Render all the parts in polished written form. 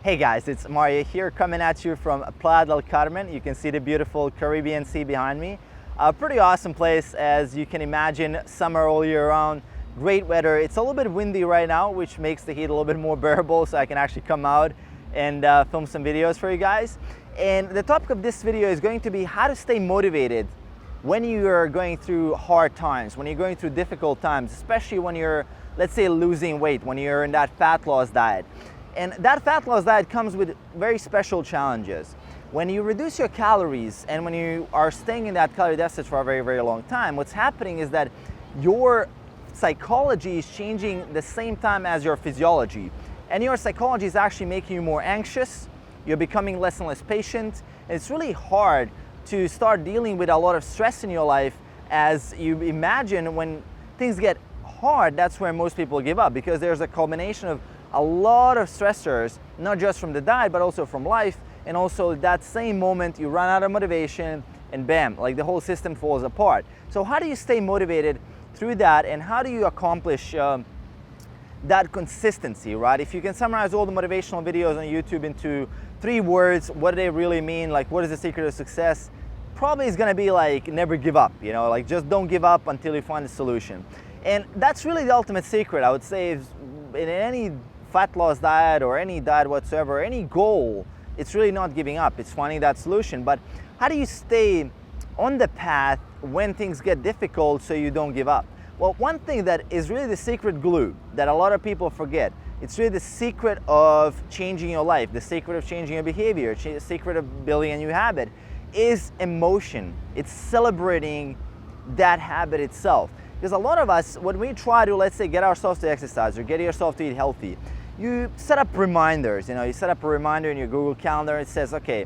Hey guys, it's Mario here coming at you from Playa del Carmen. You can see the beautiful Caribbean Sea behind me. A pretty awesome place, as you can imagine, summer all year round, great weather. It's a little bit windy right now, which makes the heat a little bit more bearable, so I can actually come out and film some videos for you guys. And the topic of this video is going to be how to stay motivated when you are going through hard times, when you're going through difficult times, especially when you're, let's say, losing weight, when you're in that fat loss diet. And that fat loss diet comes with very special challenges. When you reduce your calories and when you are staying in that calorie deficit for a very, very long time, what's happening is that your psychology is changing the same time as your physiology. And your psychology is actually making you more anxious, you're becoming less and less patient, and it's really hard to start dealing with a lot of stress in your life. As you imagine, when things get hard, that's where most people give up, because there's a culmination of a lot of stressors, not just from the diet, but also from life. And also that same moment you run out of motivation and bam, like the whole system falls apart. So how do you stay motivated through that, and how do you accomplish that consistency, right? If you can summarize all the motivational videos on YouTube into 3 words, what do they really mean? Like, what is the secret of success? Probably is gonna be like, never give up, you know, like just don't give up until you find a solution. And that's really the ultimate secret, I would say, is in any fat loss diet or any diet whatsoever, any goal, it's really not giving up, it's finding that solution. But how do you stay on the path when things get difficult so you don't give up? Well, one thing that is really the secret glue that a lot of people forget, it's really the secret of changing your life, the secret of changing your behavior, the secret of building a new habit, is emotion. It's celebrating that habit itself. Because a lot of us, when we try to, let's say, get ourselves to exercise or get yourself to eat healthy, you set up reminders. You set up a reminder in your Google Calendar. It says, okay,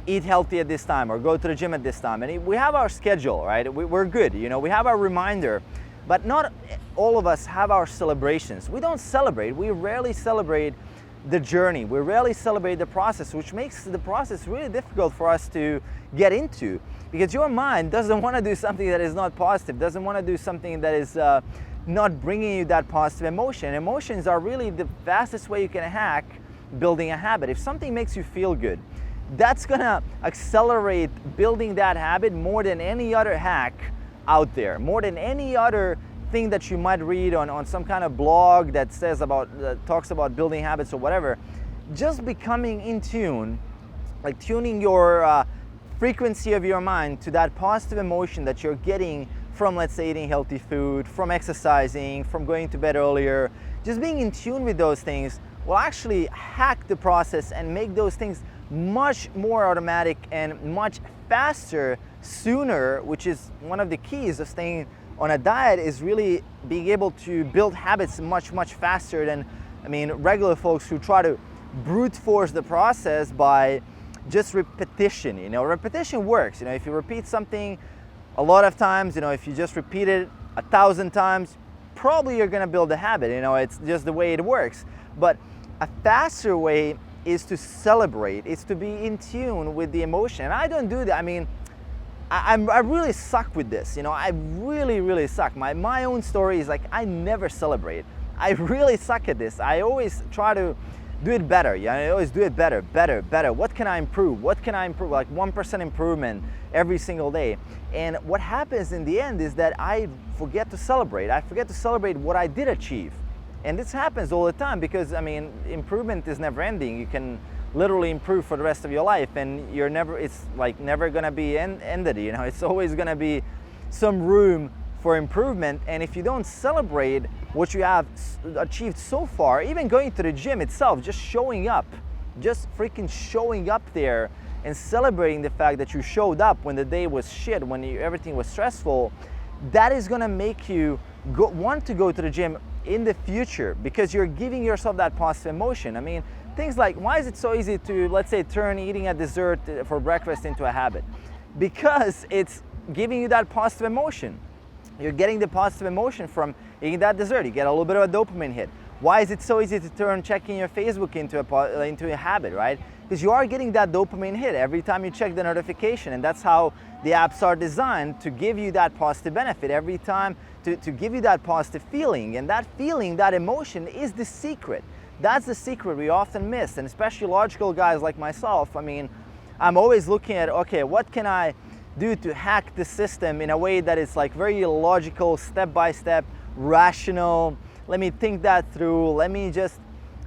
eat healthy at this time or go to the gym at this time. And we have our schedule, right? We're good. We have our reminder. But not all of us have our celebrations. We don't celebrate. We rarely celebrate the journey. We rarely celebrate the process, which makes the process really difficult for us to get into, because your mind doesn't want to do something that is not positive, doesn't want to do something that is not bringing you that positive emotion. Emotions are really the fastest way you can hack building a habit. If something makes you feel good, that's gonna accelerate building that habit more than any other hack out there, more than any other thing that you might read on some kind of blog that says about, talks about building habits or whatever. Just becoming in tune, like tuning your frequency of your mind to that positive emotion that you're getting from, let's say, eating healthy food, from exercising, from going to bed earlier. Just being in tune with those things will actually hack the process and make those things much more automatic and much faster, sooner, which is one of the keys of staying on a diet, is really being able to build habits much, much faster than, regular folks who try to brute force the process by just repetition. Repetition works. If you repeat something a lot of times, if you just repeat it 1,000 times, probably you're gonna build a habit. It's just the way it works. But a faster way is to celebrate, is to be in tune with the emotion. And I don't do that. I really suck with this. I really, really suck. My own story is like, I never celebrate. I really suck at this. I always try to do it better. I always do it better. What can I improve? What can I improve? Like 1% improvement every single day. And what happens in the end is that I forget to celebrate. I forget to celebrate what I did achieve. And this happens all the time because, improvement is never ending. You can literally improve for the rest of your life, and it's like never gonna be ended. It's always gonna be some room for improvement. And if you don't celebrate what you have achieved so far, even going to the gym itself, just showing up, just freaking showing up there and celebrating the fact that you showed up when the day was shit, when everything was stressful, that is gonna make you want to go to the gym in the future, because you're giving yourself that positive emotion. Things like, why is it so easy to, let's say, turn eating a dessert for breakfast into a habit? Because it's giving you that positive emotion. You're getting the positive emotion from eating that dessert. You get a little bit of a dopamine hit. Why is it so easy to turn checking your Facebook into a habit, right? Because you are getting that dopamine hit every time you check the notification, and that's how the apps are designed, to give you that positive benefit every time, to give you that positive feeling. And that feeling, that emotion, is the secret. That's the secret we often miss, and especially logical guys like myself. I mean, I'm always looking at, okay, what can I do to hack the system in a way that is like very logical, step by step, rational. Let me think that through. Let me just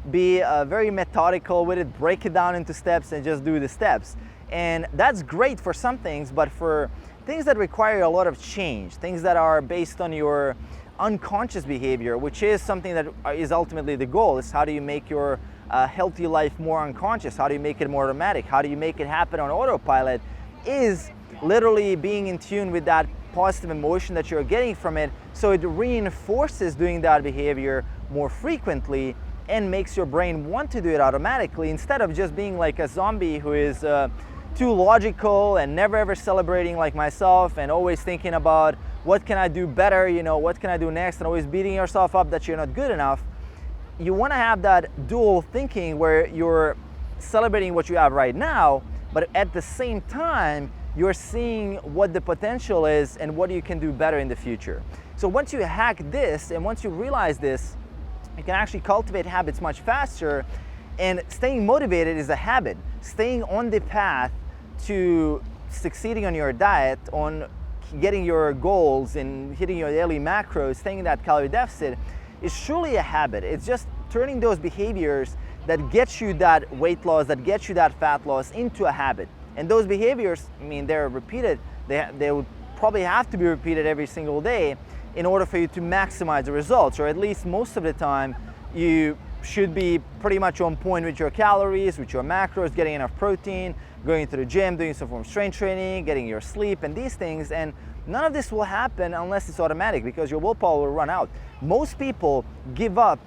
be very methodical with it, break it down into steps and just do the steps. And that's great for some things, but for things that require a lot of change, things that are based on your unconscious behavior, which is something that is ultimately the goal, is how do you make your healthy life more unconscious? How do you make it more automatic? How do you make it happen on autopilot? Is literally being in tune with that positive emotion that you're getting from it, so it reinforces doing that behavior more frequently and makes your brain want to do it automatically, instead of just being like a zombie who is too logical and never ever celebrating like myself, and always thinking about what can I do better, you know, what can I do next, and always beating yourself up that you're not good enough. You want to have that dual thinking where you're celebrating what you have right now, but at the same time you're seeing what the potential is and what you can do better in the future. So once you hack this and once you realize this, you can actually cultivate habits much faster. And staying motivated is a habit. Staying on the path to succeeding on your diet, on getting your goals and hitting your daily macros, staying in that calorie deficit, is truly a habit. It's just turning those behaviors that get you that weight loss, that get you that fat loss, into a habit. And those behaviors, I mean, they're repeated. They would probably have to be repeated every single day in order for you to maximize the results, or at least most of the time you should be pretty much on point with your calories, with your macros, getting enough protein, going to the gym, doing some form of strength training, getting your sleep and these things. And none of this will happen unless it's automatic, because your willpower will run out. Most people give up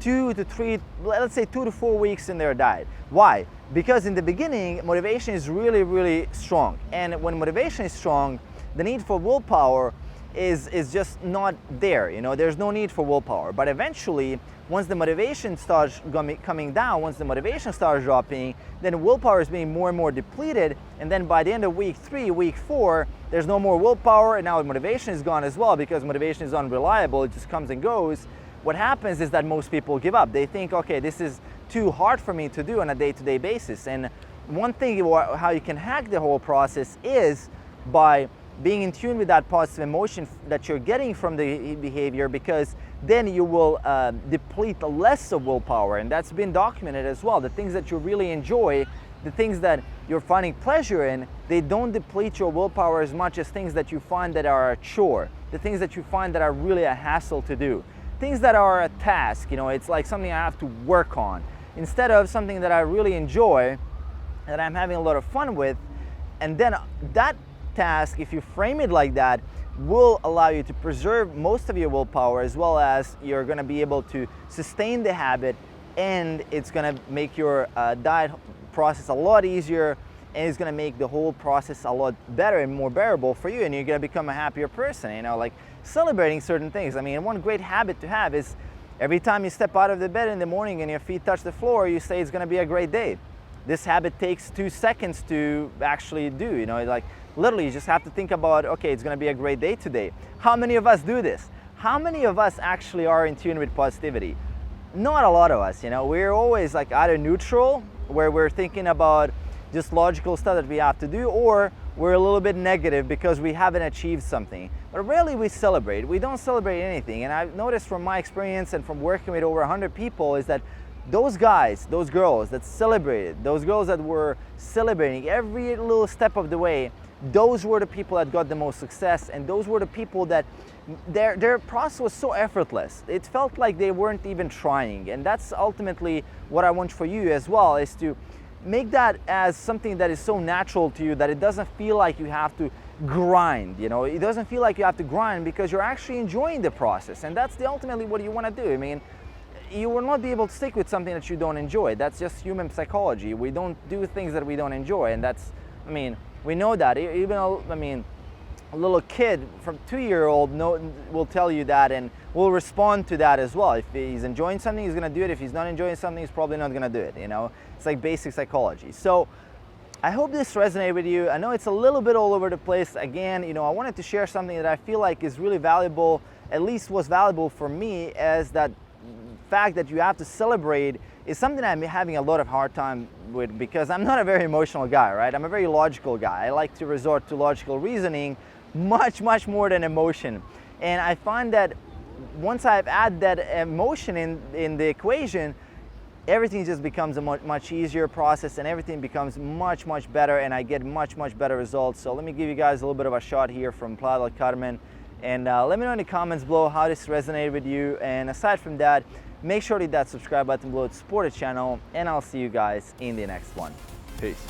2 to 3, let's say 2 to 4 weeks in their diet. Why? Because in the beginning, motivation is really, really strong. And when motivation is strong, the need for willpower is just not there. You know, there's no need for willpower. But eventually, once the motivation starts coming down, once the motivation starts dropping, then willpower is being more and more depleted. And then by the end of week 3, week 4, there's no more willpower, and now motivation is gone as well, because motivation is unreliable. It just comes and goes. What happens is that most people give up. They think, okay, this is too hard for me to do on a day-to-day basis. And one thing how you can hack the whole process is by being in tune with that positive emotion that you're getting from the behavior, because then you will deplete less of willpower. And that's been documented as well. The things that you really enjoy, the things that you're finding pleasure in, they don't deplete your willpower as much as things that you find that are a chore, the things that you find that are really a hassle to do, things that are a task. You know, it's like something I have to work on, instead of something that I really enjoy, that I'm having a lot of fun with. And then that task, if you frame it like that, will allow you to preserve most of your willpower, as well as you're going to be able to sustain the habit, and it's going to make your diet process a lot easier, and it's going to make the whole process a lot better and more bearable for you, and you're going to become a happier person. You know, like celebrating certain things. I mean, one great habit to have is every time you step out of the bed in the morning and your feet touch the floor, you say it's going to be a great day. This habit takes 2 seconds to actually do. You know, like literally you just have to think about, okay, it's going to be a great day today. How many of us do this? How many of us actually are in tune with positivity? Not a lot of us. You know, we're always like either neutral, where we're thinking about just logical stuff that we have to do, or we're a little bit negative because we haven't achieved something. But rarely we celebrate. We don't celebrate anything. And I've noticed from my experience and from working with over 100 people is that those guys, those girls that celebrated, those girls that were celebrating every little step of the way, those were the people that got the most success, and those were the people that their process was so effortless. It felt like they weren't even trying. And that's ultimately what I want for you as well, is to make that as something that is so natural to you that it doesn't feel like you have to grind. You know, it doesn't feel like you have to grind because you're actually enjoying the process. And that's ultimately what you want to do. I mean, you will not be able to stick with something that you don't enjoy. That's just human psychology. We don't do things that we don't enjoy. And that's, I mean, we know that. Even, I mean, a little kid from 2-year-old will tell you that and will respond to that as well. If he's enjoying something, he's going to do it. If he's not enjoying something, he's probably not going to do it. You know, it's like basic psychology. So I hope this resonated with you. I know it's a little bit all over the place. Again, you know, I wanted to share something that I feel like is really valuable, at least was valuable for me, as that fact that you have to celebrate is something I'm having a lot of hard time with, because I'm not a very emotional guy, right? I'm a very logical guy. I like to resort to logical reasoning much more than emotion. And I find that once I've added that emotion in the equation, everything just becomes a much easier process, and everything becomes much better, and I get much better results. So let me give you guys a little bit of a shot here from Playa del Carmen, and let me know in the comments below how this resonated with you. And aside from that, make sure to hit that subscribe button below to support the channel, and I'll see you guys in the next one. Peace.